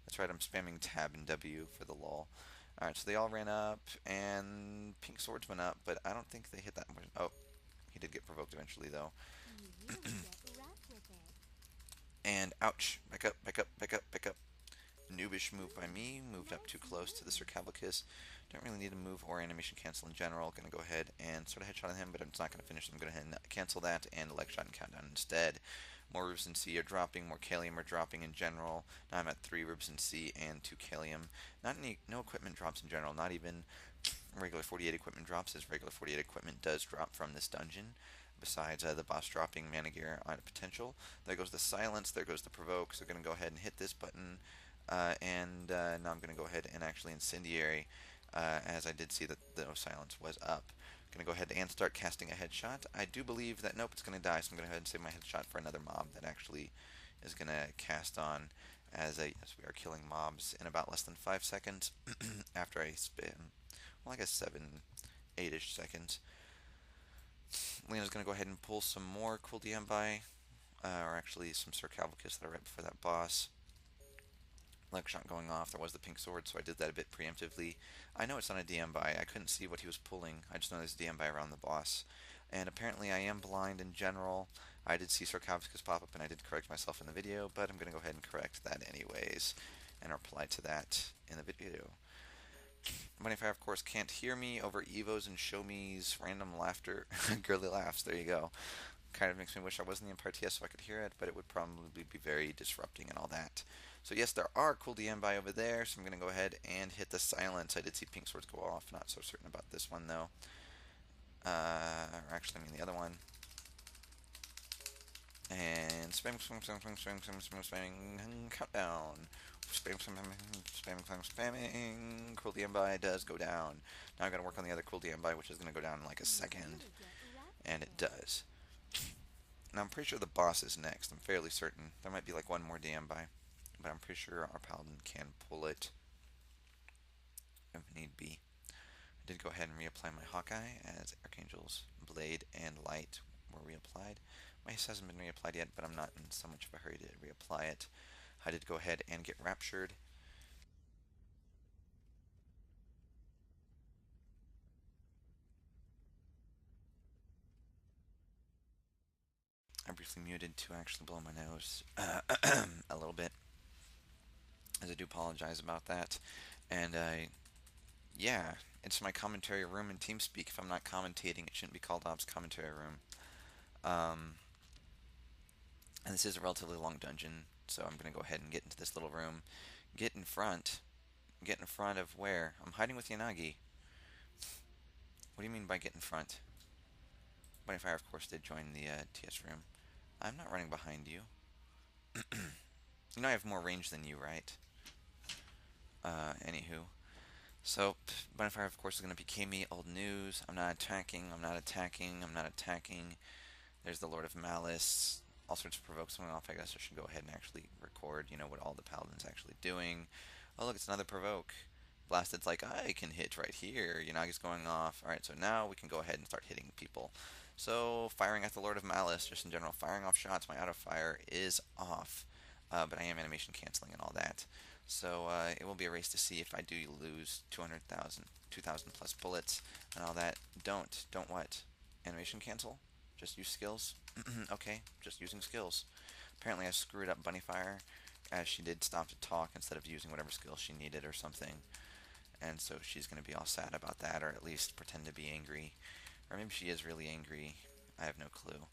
That's right, I'm spamming tab and W for the lull. Alright, so they all ran up, and pink swords went up, but I don't think they hit that much. Oh, he did get provoked eventually, though. You really get rough with it. And ouch, back up, back up, back up, back up. Noobish move by me, moved up too Nice close to the Sir move. Cavalcus. Don't really need to move or animation cancel in general. Gonna go ahead and sort of headshot on him, but it's not gonna finish. I'm gonna go ahead and cancel that and leg shot and countdown instead. More rubes in C are dropping, more Kalium are dropping in general. Now I'm at 3 rubes in C and 2 Kalium. No equipment drops in general, not even regular 48 equipment drops, as regular 48 equipment does drop from this dungeon. Besides the boss dropping mana gear on potential. There goes the silence, there goes the provoke. So going to go ahead and hit this button. And now I'm going to go ahead and actually incendiary, as I did see that the silence was up. Going to go ahead and start casting a headshot. I do believe that, nope, it's going to die, so I'm going to go ahead and save my headshot for another mob that actually is going to cast on, as we are killing mobs in about less than 5 seconds after I spam, well, I guess 7, 8-ish seconds. Lena's going to go ahead and pull some more cool DM by, or actually some Sir Cavalcus that are right before that boss. Leg shot going off. There was the pink sword, so I did that a bit preemptively. I know it's not a DM buy. I couldn't see what he was pulling. I just know there's a DM buy around the boss. And apparently I am blind in general. I did see Sarcophagus pop up, and I did correct myself in the video, but I'm going to go ahead and correct that anyways, and reply to that in the video. Moneyfire, of course, can't hear me over Evos and Show Me's random laughter. Girly laughs, there you go. Kind of makes me wish I was in the Empire TS so I could hear it, but it would probably be very disrupting and all that. So yes, there are cool DM by over there, so I'm going to go ahead and hit the silence. I did see pink swords go off, not so certain about this one though. Or actually, I mean the other one. And spam, spam, spam, spam, spam, spam, spam, spamming, countdown. Spam, spam, spam, spam, spam, spamming. Cool DM by does go down. Now I'm going to work on the other cool DM by, which is going to go down in like a You second. really get rough And with it it. does. Now I'm pretty sure the boss is next. I'm fairly certain. There might be like one more DM by, but I'm pretty sure our paladin can pull it if need be. I did go ahead and reapply my Hawkeye, as Archangel's Blade and Light were reapplied. My Haste hasn't been reapplied yet, but I'm not in so much of a hurry to reapply it. I did go ahead and get Raptured. I briefly muted to actually blow my nose a little bit, as I do apologize about that. And yeah, it's my commentary room in TeamSpeak. If I'm not commentating, it shouldn't be called Ops Commentary Room. Um, and this is a relatively long dungeon, so I'm going to go ahead and get into this little room. Get in front. Get in front of where? I'm hiding with Yanagi. What do you mean by get in front? Bonfire, of course, did join the TS room. I'm not running behind you. You know I have more range than you, right? Anywho. So, Bonfire, of course, is going to be me. Old news. I'm not attacking. I'm not attacking. I'm not attacking. There's the Lord of Malice. All sorts of provokes going off. I guess I should go ahead and actually record, what all the paladins actually doing. Oh, look, it's another provoke. Blasted's like, I can hit right here. Yanagi's going off. Alright, so now we can go ahead and start hitting people. So, firing at the Lord of Malice, just in general, firing off shots. My auto fire is off, but I am animation canceling and all that. So, it will be a race to see if I do lose 200,000, 2,000 plus bullets and all that. Don't what? Animation cancel? Just use skills? Okay, just using skills. Apparently I screwed up Bunnyfire, as she did stop to talk instead of using whatever skill she needed or something. And so she's going to be all sad about that, or at least pretend to be angry. Or maybe she is really angry. I have no clue.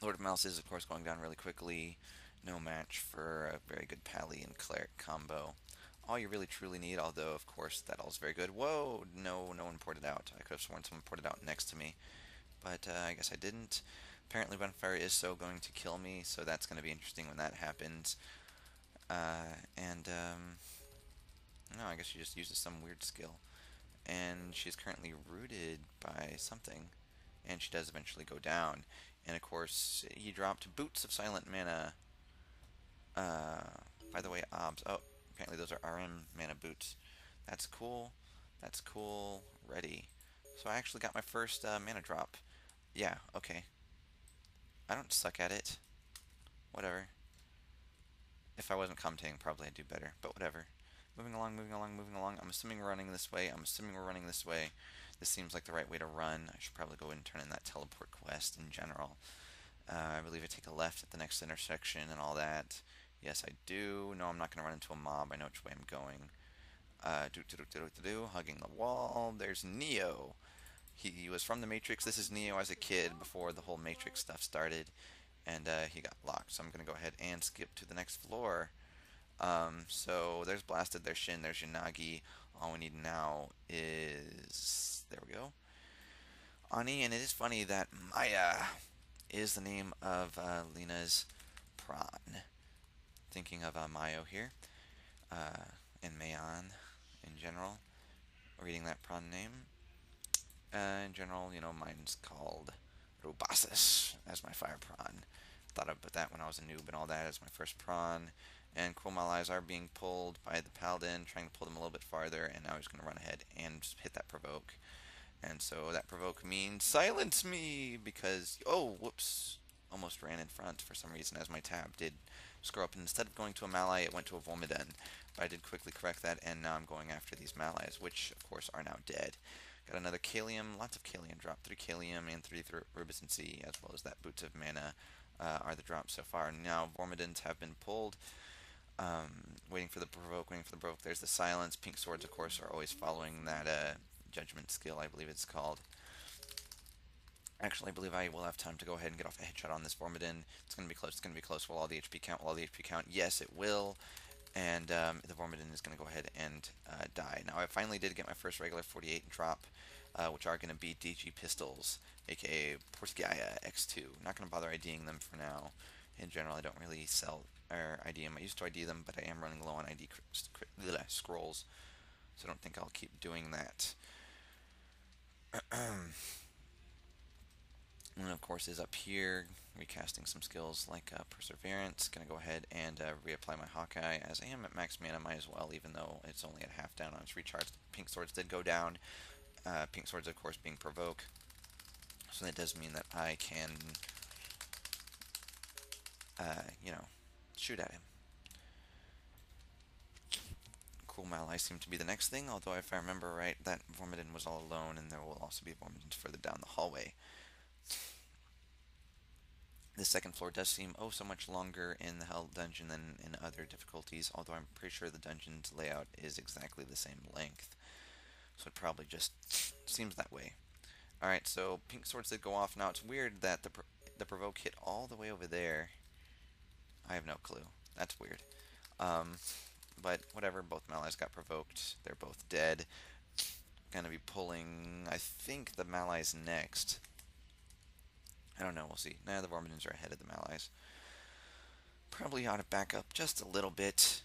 Lord of Mouse is, of course, going down really quickly. No match for a very good Pally and Cleric combo. All you really truly need, although, of course, that all's very good. Whoa! No, no one ported out. I could have sworn someone ported out next to me, but I guess I didn't. Apparently, Bonfire is so going to kill me, so that's going to be interesting when that happens. And no, I guess she just uses some weird skill. And she's currently rooted by something. And she does eventually go down. And of course, he dropped Boots of Silent Mana. By the way, OBS. Oh, apparently those are RM mana boots. That's cool. That's cool. Ready. So I actually got my first mana drop. Yeah, okay. I don't suck at it. Whatever. If I wasn't commentating, probably I'd do better, but whatever. Moving along, moving along, moving along. I'm assuming we're running this way. I'm assuming we're running this way. This seems like the right way to run. I should probably go ahead and turn in that teleport quest in general. I believe I take a left at the next intersection and all that. Yes, I do. No, I'm not going to run into a mob. I know which way I'm going. Hugging the wall. There's Neo. He was from the Matrix. This is Neo as a kid before the whole Matrix stuff started. And he got locked. So I'm going to go ahead and skip to the next floor. So there's Blasted, there's Shin, there's Yanagi. All we need now is... There we go. Ani, and it is funny that Maya is the name of Lena's prawn. Thinking of Mayo here. And Mayon in general. Reading that prawn name. In general, you know, mine's called Rubasis as my fire prawn. Thought about that when I was a noob and all that as my first prawn. And cool, my allies are being pulled by the paladin, trying to pull them a little bit farther, and now he's going to run ahead and just hit that provoke. And so that provoke means silence me, because, oh, whoops, almost ran in front for some reason as my tab did screw up. And instead of going to a Malai, it went to a Vormiden. But I did quickly correct that, and now I'm going after these Malais, which, of course, are now dead. Got another Kalium, lots of Kalium drop, 3 Kalium and 3 Rubicin C, as well as that Boots of Mana are the drops so far. Now Vormidens have been pulled. Waiting for the provoke, waiting for the provoke. There's the silence. Pink swords, of course, are always following that judgment skill, I believe it's called. Actually, I believe I will have time to go ahead and get off a headshot on this Vormiden. It's going to be close, it's going to be close. Will all the HP count? Will all the HP count? Yes, it will. And the Vormiden is going to go ahead and die. Now, I finally did get my first regular 48 drop, which are going to be DG pistols, aka Portgaia X2. Not going to bother IDing them for now. In general, I don't really sell or ID them. I used to ID them, but I am running low on ID scrolls, so I don't think I'll keep doing that. And of course is up here, recasting some skills like Perseverance. Gonna go ahead and reapply my Hawkeye, as I am at max mana, might as well, even though it's only at half down on its recharge. Pink swords did go down. Pink swords, of course, being provoke, so that does mean that I can, you know, shoot at him. Cool, Malai seem to be the next thing, although if I remember right, that Vormiden was all alone, and there will also be Vormidens further down the hallway. The second floor does seem oh so much longer in the Hell Dungeon than in other difficulties, although I'm pretty sure the dungeon's layout is exactly the same length. So it probably just seems that way. Alright, so pink swords did go off. Now it's weird that the provoke hit all the way over there. I have no clue. That's weird. But whatever, both Malais got provoked. They're both dead. Gonna be pulling, I think, the Malais next. I don't know, we'll see. Nah, the Vormidens are ahead of the Malais. Probably ought to back up just a little bit.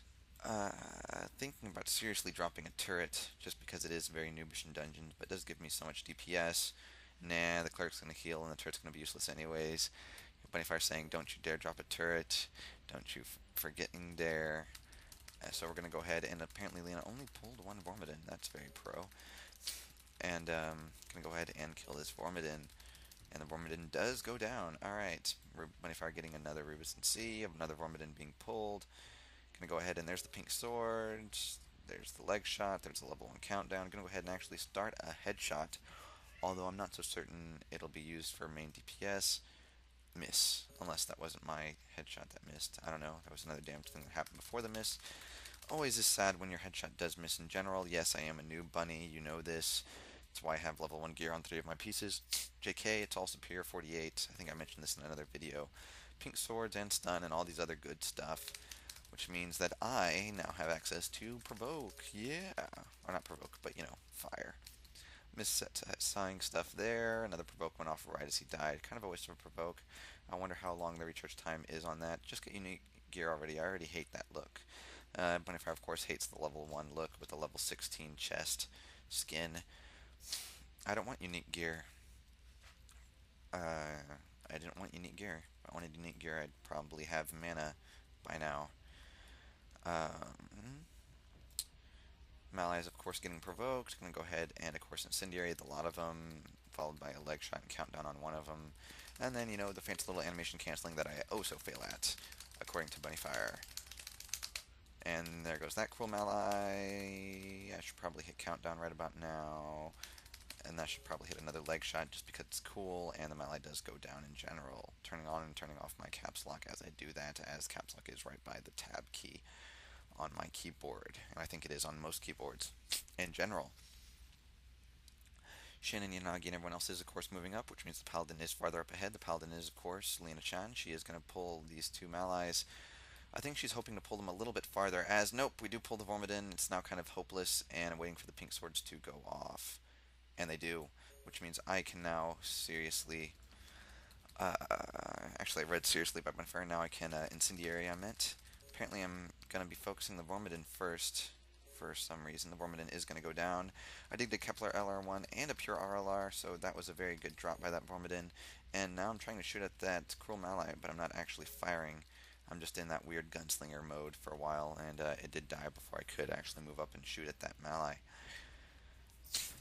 Thinking about seriously dropping a turret, just because it is a very noobish in dungeons, but it does give me so much DPS. Nah, the cleric's going to heal, and the turret's going to be useless anyways. Bunnyfire saying, don't you dare drop a turret. Don't you forgetting dare. So we're going to go ahead, and apparently Lena only pulled one Vormiden. That's very pro. And going to go ahead and kill this Vormiden. And the Vormiden does go down. Alright, Bunnyfire getting another Rubicin C, another Vormiden being pulled. Gonna go ahead and there's the pink sword, there's the leg shot, there's the level 1 countdown. Gonna go ahead and actually start a headshot, although I'm not so certain it'll be used for main DPS. Miss, unless that wasn't my headshot that missed. I don't know, that was another damned thing that happened before the miss. Always is sad when your headshot does miss in general. Yes, I am a noob bunny, you know this. That's why I have level 1 gear on 3 of my pieces. JK, it's all superior 48. I think I mentioned this in another video. Pink swords and stun and all these other good stuff. Which means that I now have access to provoke. Yeah. Or not provoke, but you know, fire. Missetting stuff there. Another provoke went off right as he died. Kind of a waste of a provoke. I wonder how long the recharge time is on that. Just get unique gear already. I already hate that look. Bunnyfire, of course, hates the level 1 look with the level 16 chest skin. I don't want unique gear. I didn't want unique gear. If I wanted unique gear, I'd probably have mana by now. Malai is, of course, getting provoked. Gonna go ahead and, of course, incendiary a lot of them, followed by a leg shot and countdown on one of them. And then, you know, the fancy little animation canceling that I oh so fail at, according to Bunnyfire. And there goes that Cruel Malai. I should probably hit countdown right about now. And that should probably hit another leg shot just because it's cool, and the Malai does go down in general. Turning on and turning off my caps lock as I do that, as caps lock is right by the tab key on my keyboard. And I think it is on most keyboards in general. Shin and Yanagi and everyone else is, of course, moving up, which means the Paladin is farther up ahead. The Paladin is, of course, Lena Chan. She is going to pull these two Malais. I think she's hoping to pull them a little bit farther, as nope, we do pull the Vormodin. It's now kind of hopeless, and I'm waiting for the pink swords to go off. And they do, which means I can now seriously. Uh, Actually, I read seriously by Bonfire. Now I can incendiary. I meant. Apparently, I'm gonna be focusing the Vormodin first. For some reason, the Vormodin is gonna go down. I did the Kepler LR1 and a pure RLR, so that was a very good drop by that Vormodin. And now I'm trying to shoot at that Cruel Malai, but I'm not actually firing. I'm just in that weird gunslinger mode for a while, and it did die before I could actually move up and shoot at that Malai.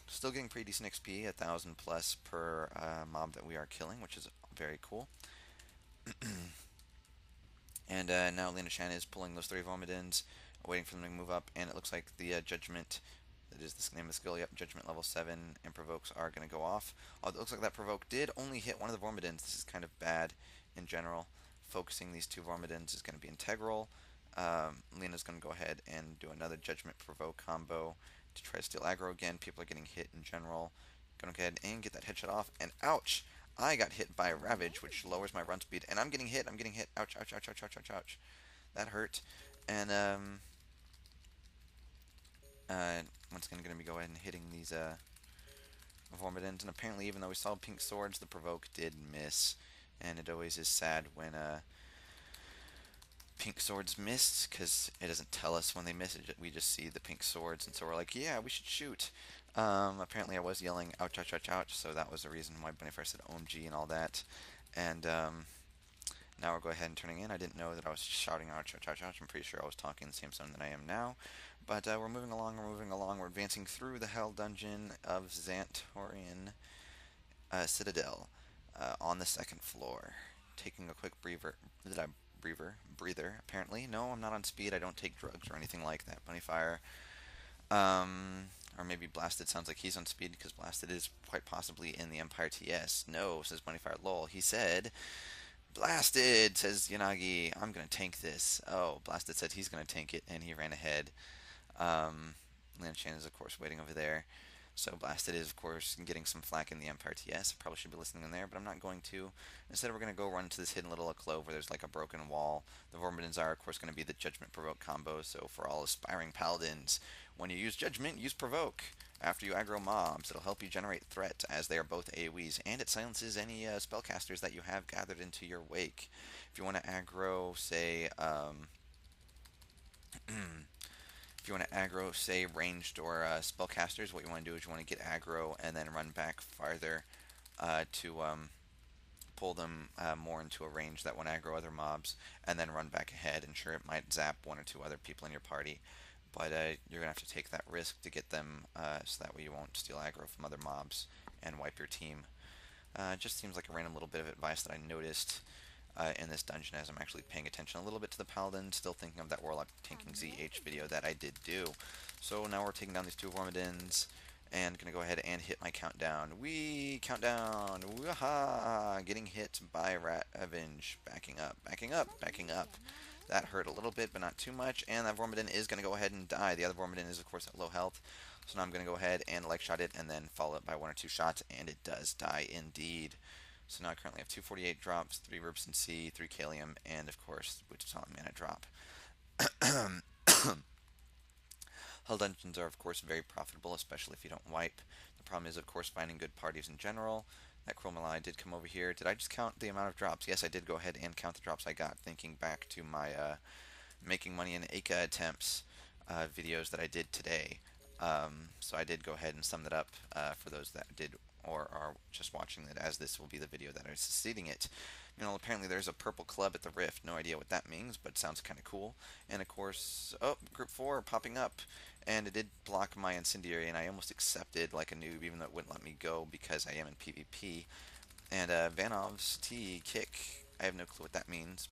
Still getting pretty decent XP, 1,000 plus per mob that we are killing, which is very cool. And now Lena Shan is pulling those three Vormodins, waiting for them to move up, and it looks like the Judgment, that is the name of the skill, yep, Judgment level 7, and Provokes are going to go off. Although it looks like that Provoke did only hit one of the Vormodins. This is kind of bad in general. Focusing these two Vormodins is going to be integral. Lena's going to go ahead and do another Judgment Provoke combo to try to steal aggro again. People are getting hit in general. Going to go ahead and get that headshot off, and ouch! I got hit by Ravage, which lowers my run speed, and I'm getting hit, ouch, ouch, ouch, ouch, ouch, ouch, ouch. That hurt. And, once again, going to be go ahead and hitting these, Vormodins, and apparently even though we saw pink swords, the Provoke did miss, and it always is sad when, pink swords missed, because it doesn't tell us when they miss it, we just see the pink swords, and so we're like, yeah, we should shoot. Apparently I was yelling, ouch, ouch, ouch, ouch, so that was the reason why when I first said OMG and all that. And, now we'll go ahead and turning in. I didn't know that I was shouting ouch, ouch, ouch, ouch. I'm pretty sure I was talking the same tone that I am now. But we're moving along, we're advancing through the Hell Dungeon of Xantorian Citadel on the second floor. Taking a quick breather, apparently. No, I'm not on speed. I don't take drugs or anything like that. Bunnyfire. Or maybe Blasted sounds like he's on speed because Blasted is quite possibly in the Empire TS. No, says Bunnyfire. Lol. He said, Blasted, says Yanagi. I'm going to tank this. Oh, Blasted said he's going to tank it, and he ran ahead. Linchan is, of course, waiting over there. So Blasted is, of course, getting some flack in the Empire TS. Probably should be listening in there, but I'm not going to. Instead, we're going to go run to this hidden little clove where there's like a broken wall. The Vormodins are, of course, going to be the Judgment Provoke combo. So for all aspiring Paladins, when you use Judgment, use Provoke. After you aggro mobs, it'll help you generate threat, as they are both AoEs, and it silences any spellcasters that you have gathered into your wake. If you want to aggro, say, if you want to aggro, say, ranged or spellcasters, what you want to do is you want to get aggro and then run back farther to pull them more into a range that want to aggro other mobs, and then run back ahead. And sure, it might zap one or two other people in your party, but you're going to have to take that risk to get them so that way you won't steal aggro from other mobs and wipe your team. It just seems like a random little bit of advice that I noticed in this dungeon as I'm actually paying attention a little bit to the Paladin, still thinking of that Warlock tanking ZH video that I did do. So now we're taking down these two Vormodins, and gonna go ahead and hit my countdown. Wee! Countdown! Waha! Getting hit by Ravage. Backing up, backing up, backing up. That hurt a little bit, but not too much, and that Vormodin is gonna go ahead and die. The other Vormodin is, of course, at low health, so now I'm gonna go ahead and leg shot it, and then follow it by one or two shots, and it does die indeed. So now I currently have 248 drops, 3 Rubson C, 3 Kalium, and of course, which is on mana drop. Hell dungeons are, of course, very profitable, especially if you don't wipe. The problem is, of course, finding good parties in general. That Cruel Malai did come over here. Did I just count the amount of drops? Yes, I did go ahead and count the drops I got, thinking back to my making money in Aika attempts videos that I did today. So I did go ahead and sum that up for those that did or are just watching it, as this will be the video that is succeeding it. You know, apparently there's a purple club at the Rift. No idea what that means, but it sounds kind of cool. And of course, oh, group 4 popping up. And it did block my incendiary, and I almost accepted like a noob, even though it wouldn't let me go because I am in PvP. And Vanov's T kick, I have no clue what that means.